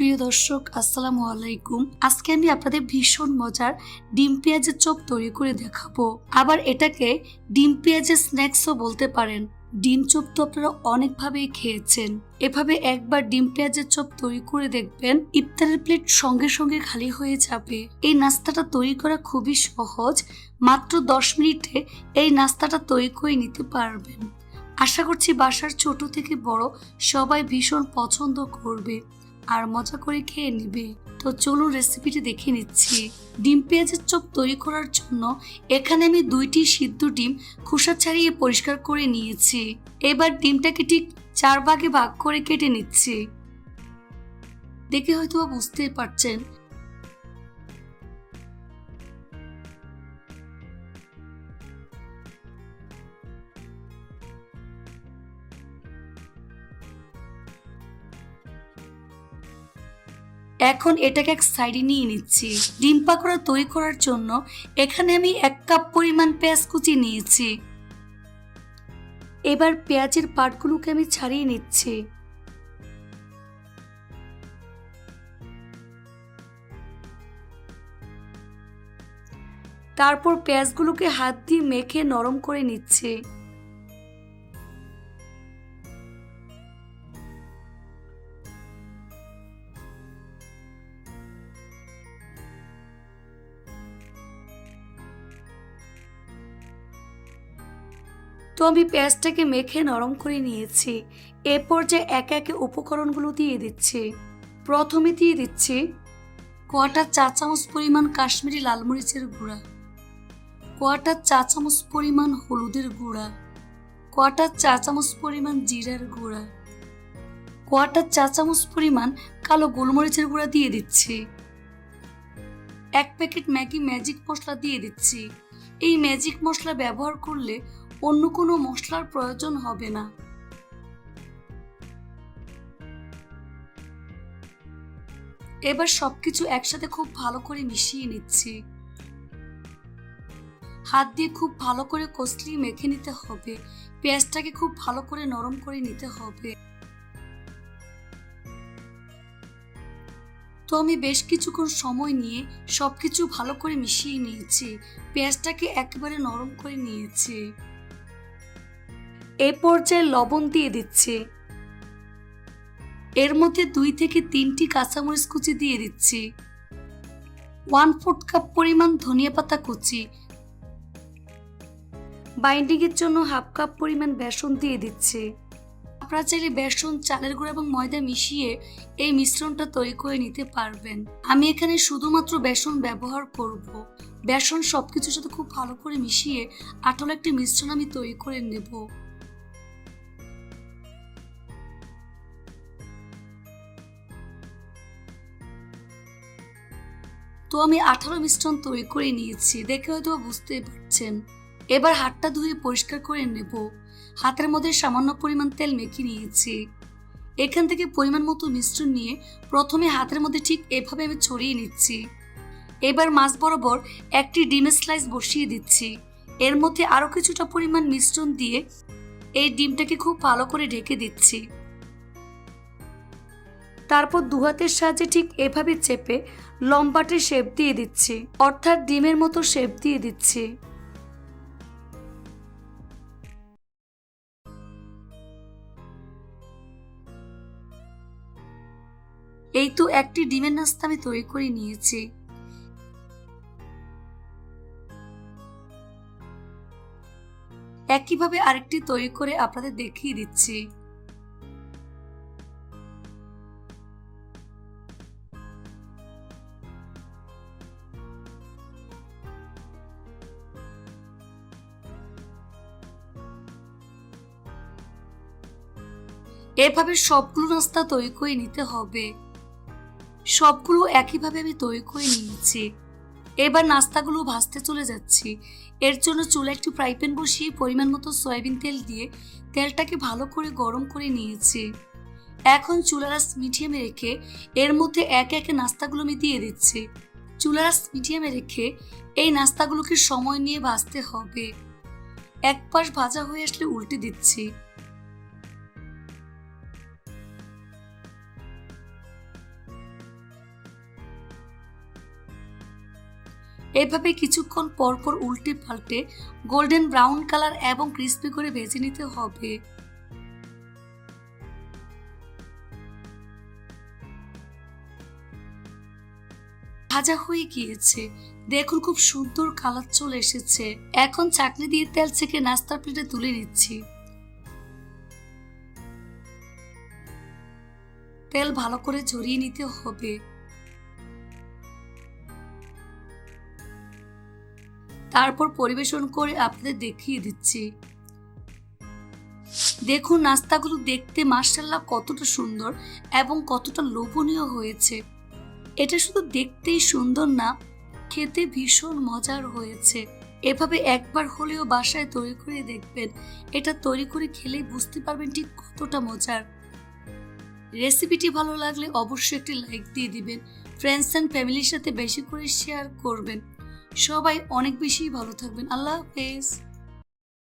প্রিয় দর্শক, আসসালামু আলাইকুম। আজকে আমি আপনাদের ভীষণ মজার ডিম পেঁয়াজের চপ তৈরি করে দেখাবো। আবার এটাকে ডিম পেঁয়াজের স্ন্যাক্সও বলতে পারেন। ডিম চপ তো আপনারা অনেকভাবেই খেয়েছেন। এভাবে একবার ডিম পেঁয়াজের চপ তৈরি করে দেখবেন, ইফতারের প্লেট সঙ্গে সঙ্গে খালি হয়ে যাবে। এই নাস্তাটা তৈরি করা খুবই সহজ। মাত্র 10 মিনিটে এই নাস্তাটা তৈরি করে নিতে পারবেন। আশা করছি বাসার ছোট থেকে বড় সবাই ভীষণ পছন্দ করবে আর মজা করে খেয়ে নেবে। তো চলুন রেসিপিটি দেখে নিচ্ছি। ডিম পেঁয়াজের চপ তৈরি করার জন্য এখানে আমি 2টি সিদ্ধ ডিম খোসা ছাড়িয়ে পরিষ্কার করে নিয়েছি। এবার ডিমটাকে ঠিক 4 ভাগে ভাগ করে কেটে নিচ্ছি। দেখে হয়তো বুঝতেই পারছেন এখন এটাকে এক সাইডে নিয়ে নিচ্ছি। ডিম পাকোড়া তৈরি করার জন্য এখানে আমি 1 কাপ পরিমাণ পেঁয়াজ কুচি নিয়েছি। এবার পেঁয়াজের পাটগুলোকে আমি ছাড়িয়ে নিচ্ছি। তারপর পেঁয়াজগুলোকে হাত দিয়ে মেখে নরম করে নিচ্ছি। তো আমি পেঁয়াজটাকে মেখে নরম করে নিয়েছি। এরপর যে একে একে উপকরণগুলো দিয়ে দিচ্ছি। প্রথমে দিয়ে দিচ্ছি কোয়াটার চা চামচ পরিমাণ কাশ্মীরি লাল মরিচের গুঁড়া, কোয়াটার চা চামচ পরিমাণ হলুদের গুঁড়া, কোয়াটার চা চামচ পরিমাণ জিরার গুঁড়া, কোয়াটার চা চামচ পরিমাণ কালো গোলমরিচের গুঁড়া দিয়ে দিচ্ছি। 1 প্যাকেট ম্যাগি ম্যাজিক মশলা দিয়ে দিচ্ছি। এই ম্যাজিক মশলা ব্যবহার করলে অন্য কোনো মশলার প্রয়োজন হবে না। এবার সবকিছু একসাথে খুব ভালো করে মিশিয়ে নিচ্ছি। হাত দিয়ে খুব ভালো করে কষলিয়ে মেখে নিতে হবে। পেঁয়াজটাকে খুব ভালো করে নরম করে নিতে হবে। তো আমি বেশ কিছুক্ষণ সময় নিয়ে সবকিছু ভালো করে মিশিয়ে নিয়েছি। পেঁয়াজটাকে একেবারে নরম করে নিয়েছি। এই পর্যায়ে লবণ দিয়ে দিচ্ছি। এর মধ্যে 2 থেকে 3টি কাঁচামরিচ কুচি দিয়ে দিচ্ছি। 1/4 কাপ পরিমাণ ধনিয়া পাতা কুচি। বাইন্ডিং এর জন্য 1/2 কাপ পরিমাণ বেসন দিয়ে দিচ্ছি। আপনারা চাইলে বেসন, চালের গুঁড়া এবং ময়দা মিশিয়ে এই মিশ্রণটা তৈরি করে নিতে পারবেন। আমি এখানে শুধুমাত্র বেসন ব্যবহার করব। বেসন সবকিছুর সাথে খুব ভালো করে মিশিয়ে আঠালো একটি মিশ্রণ আমি তৈরি করে নেব। তো আমি আঠালো মিশ্রণ তৈরি করে নিয়েছি, দেখে হয়তো বুঝতেই পারছেন। এবার হাতটা ধুয়ে পরিষ্কার করে নেব। হাতের মধ্যে সামান্য পরিমাণ তেল মেখে নিয়েছি। এখান থেকে পরিমাণ মতো মিশ্রণ নিয়ে প্রথমে হাতের মধ্যে ঠিক এভাবে আমি ছড়িয়ে নিচ্ছি। এবার মাঝ বরাবর একটি ডিমের স্লাইস বসিয়ে দিচ্ছি। এর মধ্যে আরো কিছুটা পরিমাণ মিশ্রণ দিয়ে এই ডিমটাকে খুব ভালো করে ঢেকে দিচ্ছি। তারপর 2 হাতের সাহায্যে ঠিক এভাবে চেপে লম্বাটে শেপ দিয়ে দিচ্ছি, অর্থাৎ ডিমের মতো শেপ দিয়ে দিচ্ছি। এই তো একটি ডিমের নাস্তা আমি তৈরি করে নিয়েছি। একইভাবে আরেকটি তৈরি করে আপনাদের দেখিয়ে দিচ্ছি। এভাবে সবগুলো নাস্তা তৈরি করে নিতে হবে। সবগুলো একইভাবে আমি তৈরি করে নিয়েছি। এবার নাস্তাগুলো ভাজতে চলে যাচ্ছি। এর জন্য চুলায় একটি ফ্রাই প্যান বসিয়ে পরিমাণ মতো সয়াবিন তেল দিয়ে তেলটাকে ভালো করে গরম করে নিয়েছি। এখন চুলার আঁচ মিডিয়ামে রেখে এর মধ্যে একে একে নাস্তাগুলো আমি দিয়ে দিচ্ছি। চুলার আঁচ মিডিয়ামে রেখে এই নাস্তাগুলোকে সময় নিয়ে ভাজতে হবে। এক পাশ ভাজা হয়ে আসলে উল্টে দিচ্ছি। এভাবে কিছুক্ষণ পর পর উল্টে পাল্টে গোল্ডেন ব্রাউন কালার এবং ক্রিস্পি করে ভেজে নিতে হবে। ভাজা হয়ে গিয়েছে, দেখুন খুব সুন্দর কালার চলে এসেছে। এখন চাটনি দিয়ে তেল ছেঁকে নাস্তার প্লেটে তুলে নিচ্ছি। তেল ভালো করে ঝরিয়ে নিতে হবে। তারপর পরিবেশন করে আপনাদের দেখিয়ে দিচ্ছি। দেখুন নাস্তাগুলো দেখতে মাশাআল্লাহ কতটা সুন্দর এবং কতটা লোভনীয় হয়েছে। এটা শুধু দেখতেই সুন্দর না, খেতে ভীষণ মজার হয়েছে। এভাবে একবার হলেও বাসায় তৈরি করে দেখবেন। এটা তৈরি করে খেলেই বুঝতে পারবেন ঠিক কতটা মজার। রেসিপিটি ভালো লাগলে অবশ্যই একটি লাইক দিয়ে দিবেন। ফ্রেন্ডস অ্যান্ড ফ্যামিলির সাথে বেশি করে শেয়ার করবেন। সবাই অনেক বেশি ভালো থাকবেন। আল্লাহ হাফেজ।